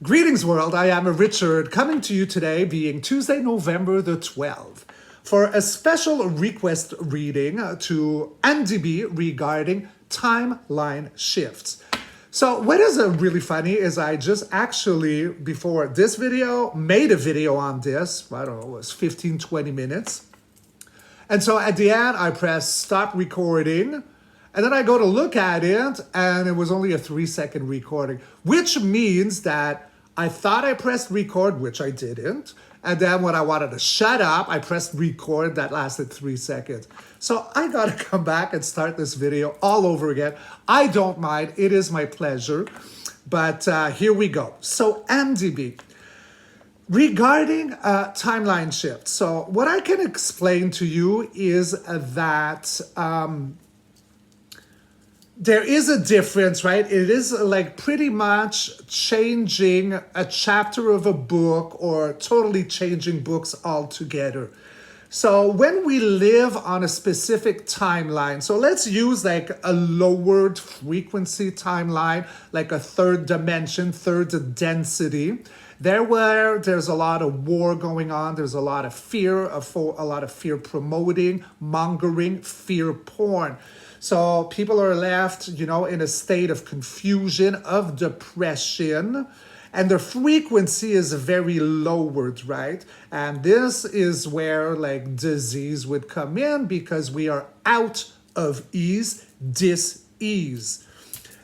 Greetings, world. I am Richard, coming to you today, being Tuesday, November the 12th, for a special request reading to Andy B regarding timeline shifts. So what is really funny is I just actually, before this video, made a video on this. I don't know, it was 15, 20 minutes. And so at the end, I press stop recording. And then I go to look at it, and it was only a 3-second recording, which means that I thought I pressed record, which I didn't. And then when I wanted to shut up, I pressed record, that lasted 3 seconds. So I gotta come back and start this video all over again. I don't mind, it is my pleasure. But here we go. So Andy B, regarding timeline shift. So what I can explain to you is that there is a difference, right? It is like pretty much changing a chapter of a book or totally changing books altogether. So when we live on a specific timeline, so let's use like a lowered frequency timeline, like a third dimension, third density. Where there's a lot of war going on, there's a lot of fear, a lot of fear promoting, mongering, fear porn. So people are left, in a state of confusion, of depression, and their frequency is very lowered, right? And this is where like disease would come in because we are out of ease, dis-ease.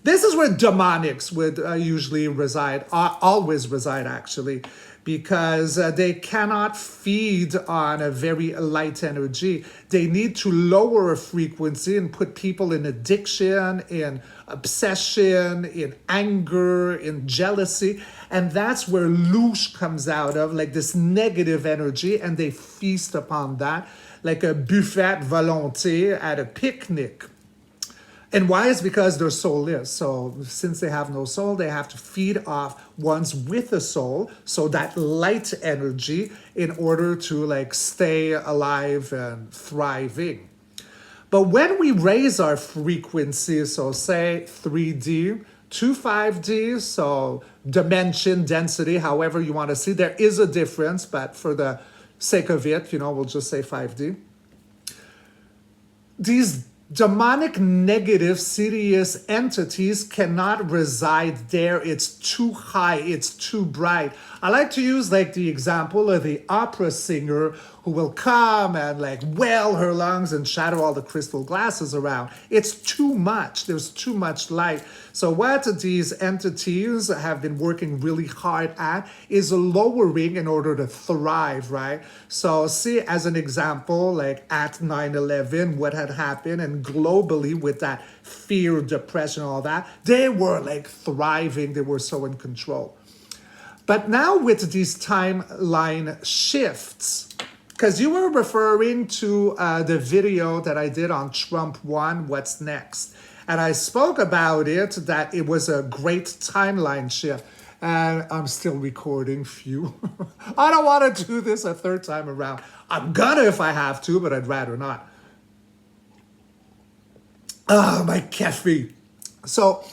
This is where demonics would usually reside, always reside actually, because they cannot feed on a very light energy. They need to lower a frequency and put people in addiction, in obsession, in anger, in jealousy. And that's where louche comes out of, like this negative energy, and they feast upon that like a buffet volonté at a picnic. And why? Is because their soul is. So since they have no soul, they have to feed off ones with a soul. So that light energy in order to like stay alive and thriving. But when we raise our frequency, so say 3D to 5D, so dimension, density, however you want to see, there is a difference, but for the sake of it, we'll just say 5D. These demonic, negative, serious entities cannot reside there. It's too high. It's too bright. I like to use like the example of the opera singer who will come and like wail her lungs and shatter all the crystal glasses around. It's too much. There's too much light. So what these entities have been working really hard at is lowering in order to thrive, right? So see, as an example, like at 9/11, what had happened, and globally with that fear, depression, all that, they were like thriving. They were so in control. But now with these timeline shifts, because you were referring to the video that I did on Trump 1, What's Next? And I spoke about it, that it was a great timeline shift. And I'm still recording, phew. I don't want to do this a third time around. I'm gonna if I have to, but I'd rather not. Oh, my caffeine. So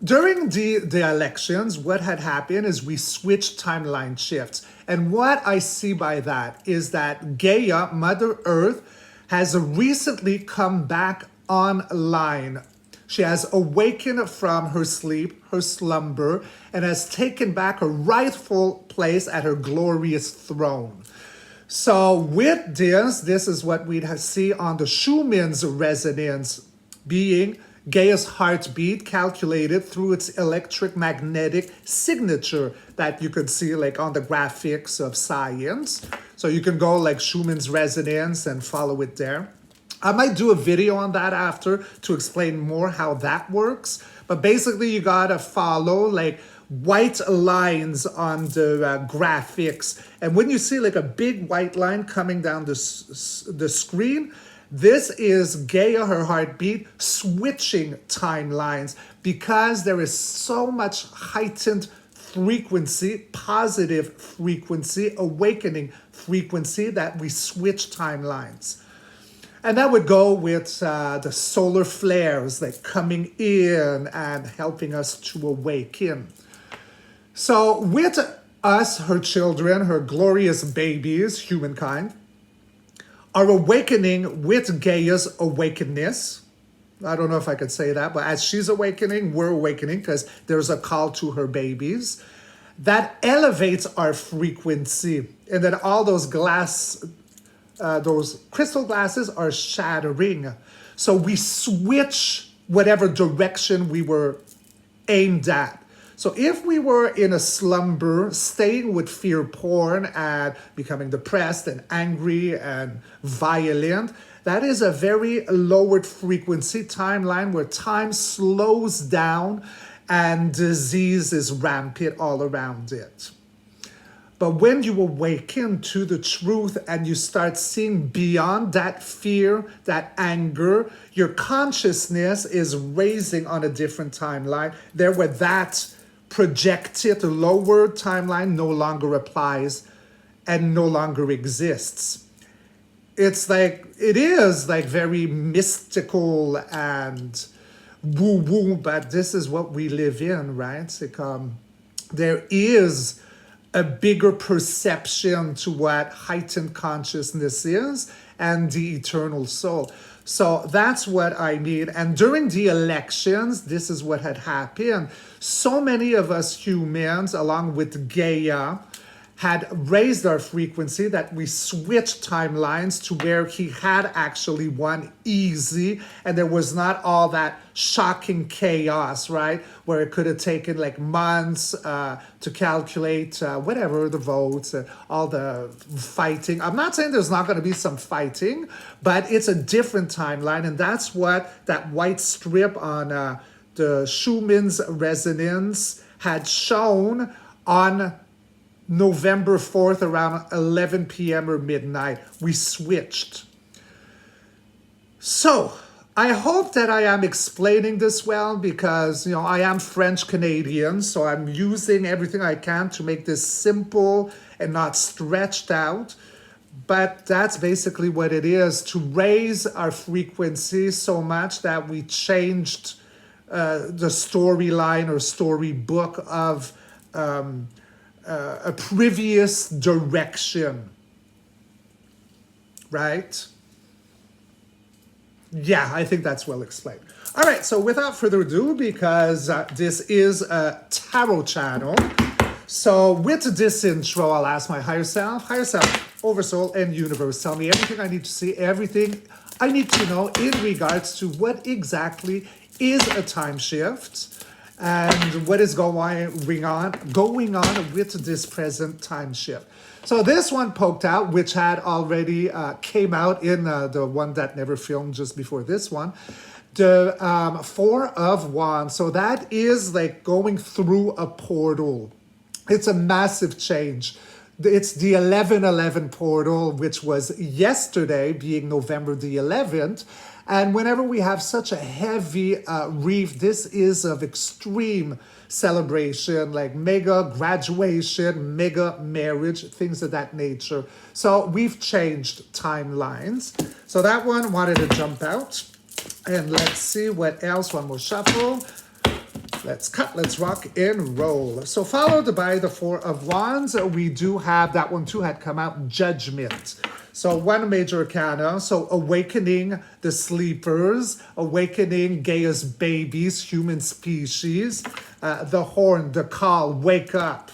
during the elections, what had happened is we switched timeline shifts. And what I see by that is that Gaia, Mother Earth, has recently come back online. She has awakened from her sleep, her slumber, and has taken back her rightful place at her glorious throne. So with this is what we'd see on the Schumann's resonance, being Gaia's heartbeat calculated through its electric-magnetic signature that you could see like on the graphics of science. So you can go like Schumann's resonance and follow it there. I might do a video on that after to explain more how that works. But basically you gotta follow like white lines on the graphics. And when you see like a big white line coming down the screen, this is Gaia, her heartbeat, switching timelines because there is so much heightened frequency, positive frequency, awakening frequency that we switch timelines. And that would go with the solar flares like coming in and helping us to awaken. So with us, her children, her glorious babies, humankind, are awakening with Gaia's awakenness. I don't know if I could say that, but as she's awakening, we're awakening because there's a call to her babies. That elevates our frequency. And then all those those crystal glasses are shattering. So we switch whatever direction we were aimed at. So if we were in a slumber, staying with fear porn and becoming depressed and angry and violent, that is a very lowered frequency timeline where time slows down and disease is rampant all around it. But when you awaken to the truth and you start seeing beyond that fear, that anger, your consciousness is raising on a different timeline. There where that projected lower timeline no longer applies and no longer exists. It is like very mystical and woo-woo, but this is what we live in, right? There is a bigger perception to what heightened consciousness is and the eternal soul. So that's what I mean. And during the elections, this is what had happened. So many of us humans, along with Gaia, had raised our frequency that we switched timelines to where he had actually won easy and there was not all that shocking chaos, right? Where it could have taken like months to calculate whatever the votes, all the fighting. I'm not saying there's not going to be some fighting, but it's a different timeline. And that's what that white strip on the Schumann's resonance had shown on November 4th around 11 p.m. or midnight. We switched. So I hope that I am explaining this well because, I am French Canadian, so I'm using everything I can to make this simple and not stretched out. But that's basically what it is, to raise our frequency so much that we changed the storyline or storybook of a previous direction, right? Yeah, I think that's well explained. All right, so without further ado, because this is a tarot channel, so with this intro, I'll ask my higher self, oversoul, and universe, tell me everything I need to see, everything I need to know in regards to what exactly is a time shift and what is going on with this present time shift. So this one poked out, which had already came out in the one that never filmed just before this one, the Four of Wands. So that is like going through a portal. It's a massive change. It's the 11/11 portal, which was yesterday, being November the 11th. And whenever we have such a heavy reef, this is of extreme celebration, like mega graduation, mega marriage, things of that nature. So we've changed timelines. So that one wanted to jump out. And let's see what else. One more shuffle. Let's cut, let's rock and roll. So followed by the Four of Wands, we do have, that one too had come out, Judgment. So one major arcana, so awakening the sleepers, awakening Gaia's babies, human species, the horn, the call, wake up.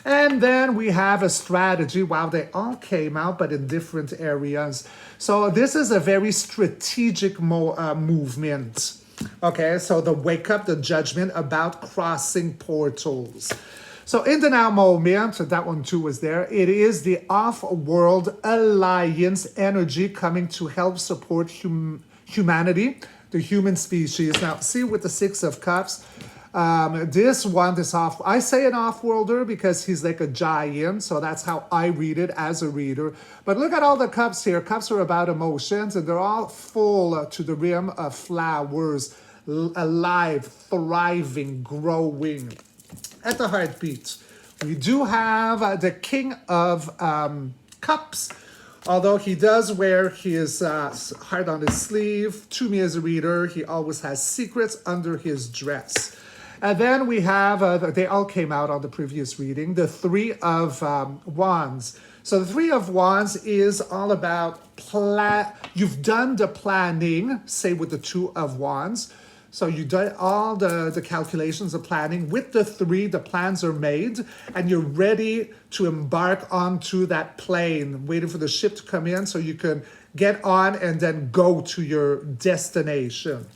And then we have a strategy. Wow, they all came out, but in different areas. So this is a very strategic movement. Okay, so the wake up, the judgment about crossing portals. So in the now moment, so that one too was there, it is the off-world alliance energy coming to help support humanity, the human species. Now, see with the Six of Cups, I say an off-worlder because he's like a giant, so that's how I read it as a reader. But look at all the cups here. Cups are about emotions, and they're all full to the rim of flowers, alive, thriving, growing. At the heartbeat, we do have the King of Cups. Although he does wear his heart on his sleeve, to me as a reader, he always has secrets under his dress. And then we have, they all came out on the previous reading, the Three of Wands. So the Three of Wands is all about you've done the planning, say with the Two of Wands. So you done all the calculations, the planning. With the three, the plans are made, and you're ready to embark onto that plane, waiting for the ship to come in so you can get on and then go to your destination.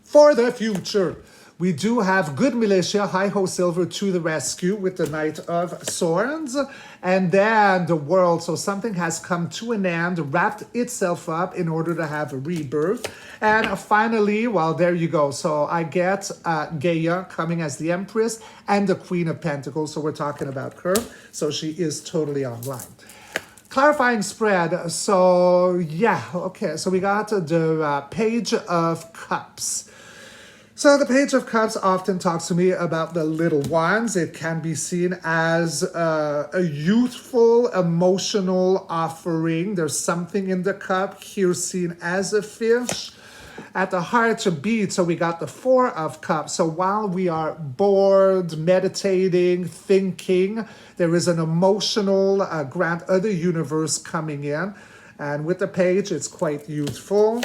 For the future, we do have good militia, High Ho Silver to the rescue with the Knight of Swords. And then the world, so something has come to an end, wrapped itself up in order to have a rebirth. And finally, well, there you go. So I get Gaia coming as the Empress and the Queen of Pentacles. So we're talking about her. So she is totally online. Clarifying spread. So yeah, okay. So we got the Page of Cups. So the Page of Cups often talks to me about the little ones. It can be seen as a youthful, emotional offering. There's something in the cup, here seen as a fish. At the heart to beat, so we got the Four of Cups. So while we are bored, meditating, thinking, there is an emotional grant other universe coming in. And with the page, it's quite youthful.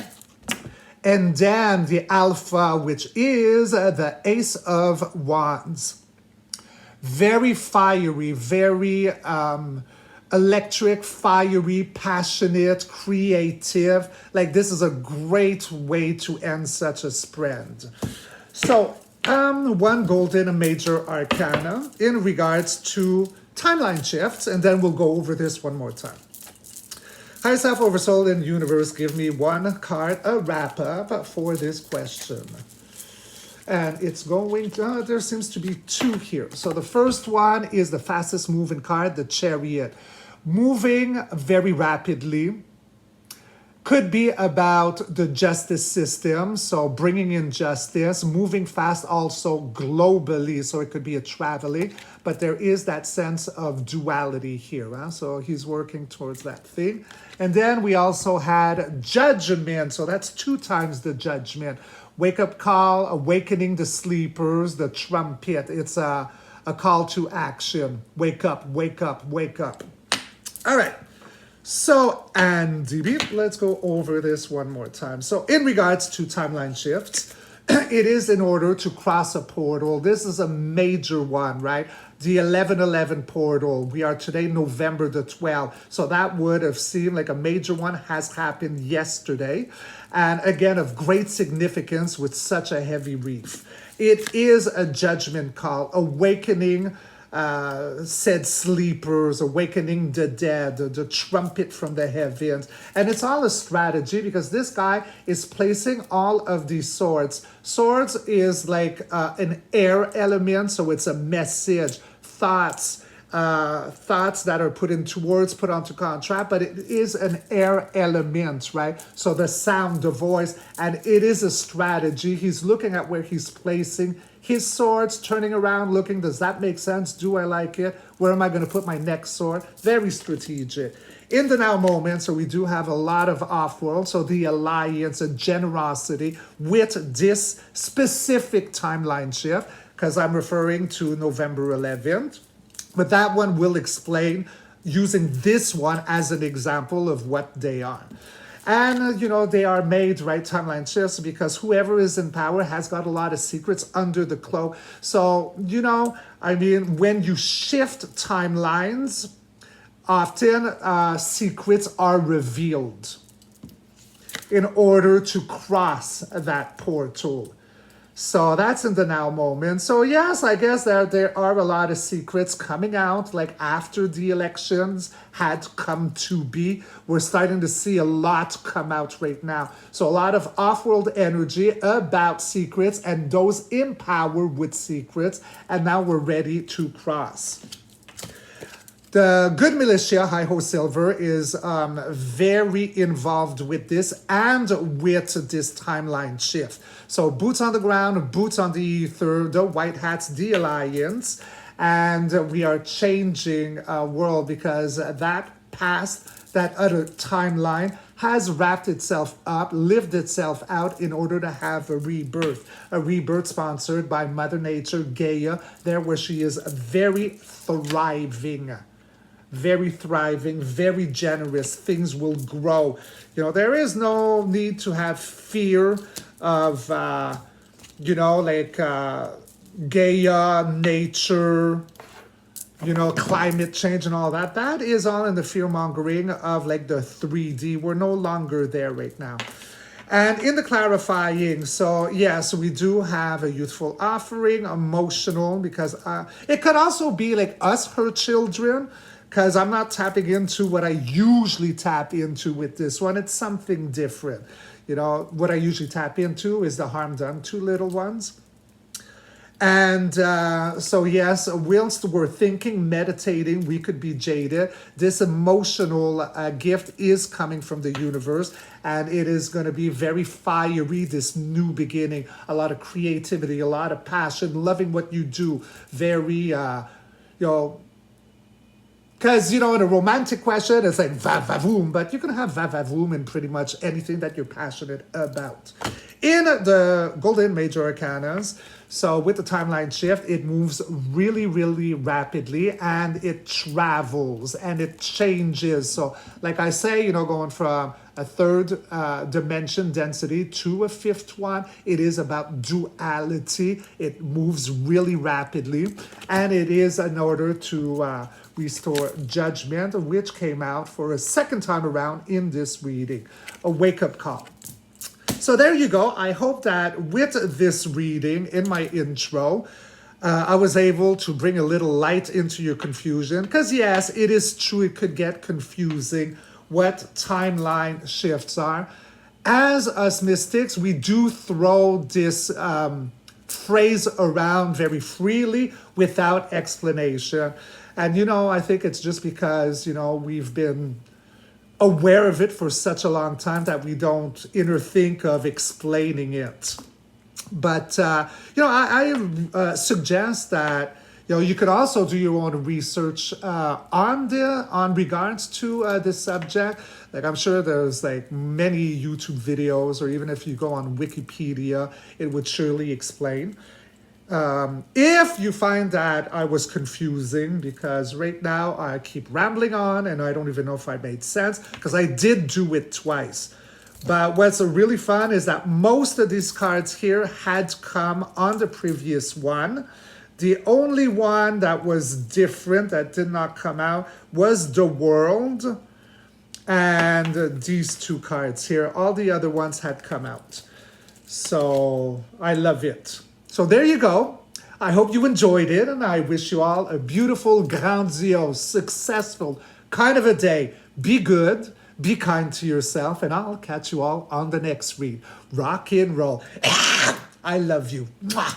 And then the Alpha, which is the Ace of Wands. Very fiery, very electric, fiery, passionate, creative. Like this is a great way to end such a spread. So one golden, a major arcana in regards to timeline shifts. And then we'll go over this one more time. Higher Self, Oversoul, and Universe, give me one card, a wrap-up for this question. And it's going to, there seems to be two here. So the first one is the fastest moving card, the Chariot. Moving very rapidly. Could be about the justice system, so bringing in justice, moving fast also globally, so it could be a traveling, but there is that sense of duality here, huh? So he's working towards that thing. And then we also had Judgment, so that's 2 times the Judgment. Wake up call, awakening the sleepers, the trumpet. It's a call to action. Wake up, wake up, wake up. All right. So, Andy, let's go over this one more time. So, in regards to timeline shifts, it is in order to cross a portal. This is a major one, right? The 1111 portal. We are today November the 12th. So that would have seemed like a major one has happened yesterday. And again, of great significance with such a heavy reef. It is a judgment call, awakening said sleepers, awakening the dead, the trumpet from the heavens. And it's all a strategy because this guy is placing all of these swords. Swords is like an air element, so it's a message, thoughts that are put into words, put onto contract, but it is an air element, right? So the sound, the voice, and it is a strategy. He's looking at where he's placing his swords, turning around, looking, does that make sense? Do I like it? Where am I going to put my next sword? Very strategic. In the now moment, so we do have a lot of off-world, so the alliance and generosity with this specific timeline shift, because I'm referring to November 11th. But that one will explain using this one as an example of what they are. And, they are made, right, timeline shifts because whoever is in power has got a lot of secrets under the cloak. So, when you shift timelines, often secrets are revealed in order to cross that portal. So that's in the now moment. So yes, I guess there are a lot of secrets coming out, like after the elections had come to be. We're starting to see a lot come out right now. So a lot of off-world energy about secrets and those in power with secrets. And now we're ready to cross. The good militia, High Ho Silver, is very involved with this and with this timeline shift. So boots on the ground, boots on the ether, the white hats, the alliance, and we are changing world because that past, that other timeline has wrapped itself up, lived itself out in order to have a rebirth. A rebirth sponsored by Mother Nature, Gaia, there where she is very thriving. Very thriving, very generous. Things will grow. There is no need to have fear of, Gaia, nature, climate change and all that. That is all in the fear mongering of like the 3D. We're no longer there right now. And in the clarifying, so yes, we do have a youthful offering, emotional, because it could also be like us, her children, because I'm not tapping into what I usually tap into with this one. It's something different. What I usually tap into is the harm done to little ones. And so, yes, whilst we're thinking, meditating, we could be jaded. This emotional gift is coming from the universe, and it is going to be very fiery, this new beginning. A lot of creativity, a lot of passion, loving what you do. Very, because, in a romantic question, it's like va-va-voom, but you can have va-va-voom in pretty much anything that you're passionate about. In the Golden Major Arcanas, so with the timeline shift, it moves really, really rapidly, and it travels and it changes. So like I say, going from a third dimension density to a fifth one, it is about duality. It moves really rapidly, and it is in order to restore judgment, which came out for a second time around in this reading, a wake-up call. So there you go. I hope that with this reading in my intro, I was able to bring a little light into your confusion. Because yes, it is true, it could get confusing what timeline shifts are. As us mystics, we do throw this phrase around very freely without explanation. And, I think it's just because, we've been aware of it for such a long time that we don't think of explaining it. But, I suggest that, you could also do your own research on regards to this subject. Like, I'm sure there's like many YouTube videos, or even if you go on Wikipedia, it would surely explain. If you find that I was confusing, because right now I keep rambling on and I don't even know if I made sense, because I did do it twice. But what's really fun is that most of these cards here had come on the previous one. The only one that was different, that did not come out, was the World and these two cards here. All the other ones had come out. So I love it. So there you go. I hope you enjoyed it, and I wish you all a beautiful, grandiose, successful kind of a day. Be good, be kind to yourself, and I'll catch you all on the next read. Rock and roll. I love you. Mwah.